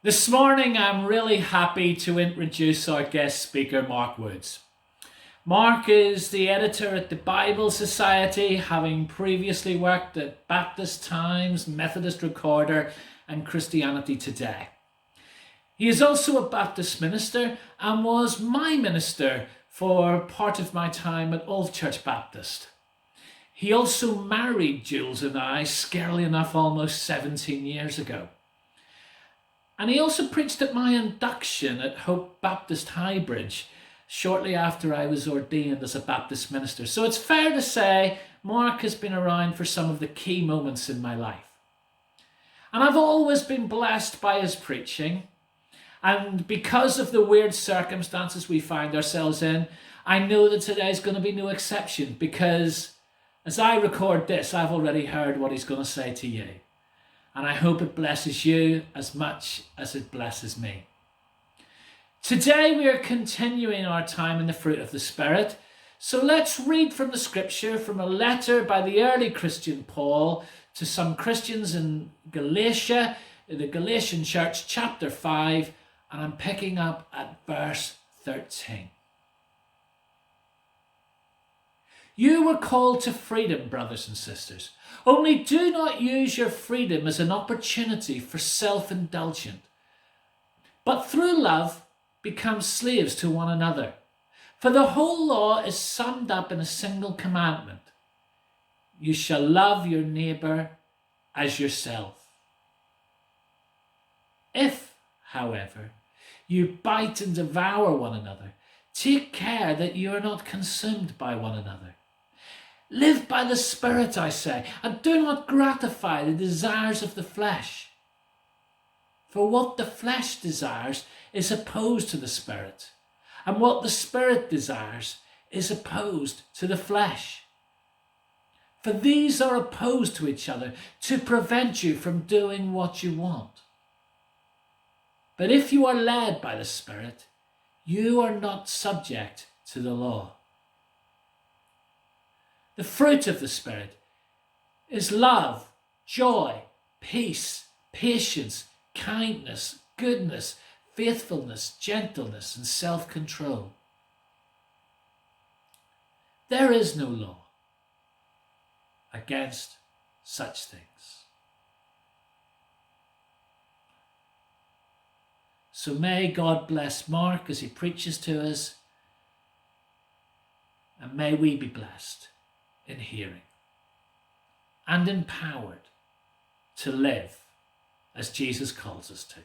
This morning, I'm really happy to introduce our guest speaker, Mark Woods. Mark is the editor at the Bible Society, having previously worked at Baptist Times, Methodist Recorder, and Christianity Today. He is also a Baptist minister and was my minister for part of my time at Old Church Baptist. He also married Jules and I, scarily enough, almost 17 years ago. And he also preached at my induction at Hope Baptist Highbridge shortly after I was ordained as a Baptist minister. So it's fair to say Mark has been around for some of the key moments in my life. And I've always been blessed by his preaching. And because of the weird circumstances we find ourselves in, I know that today is going to be no exception, because as I record this, I've already heard what he's going to say to you. And I hope it blesses you as much as it blesses me. Today we are continuing our time in the fruit of the Spirit. So let's read from the scripture, from a letter by the early Christian Paul to some Christians in Galatia, in the Galatian church, chapter 5, and I'm picking up at verse 13. You were called to freedom, brothers and sisters. Only do not use your freedom as an opportunity for self-indulgence, but through love become slaves to one another. For the whole law is summed up in a single commandment. You shall love your neighbour as yourself. If, however, you bite and devour one another, take care that you are not consumed by one another. Live by the Spirit, I say, and do not gratify the desires of the flesh. For what the flesh desires is opposed to the Spirit, and what the Spirit desires is opposed to the flesh. For these are opposed to each other to prevent you from doing what you want. But if you are led by the Spirit, you are not subject to the law. The fruit of the Spirit is love, joy, peace, patience, kindness, goodness, faithfulness, gentleness, and self-control. There is no law against such things. So may God bless Mark as he preaches to us, and may we be blessed in hearing and empowered to live as Jesus calls us to.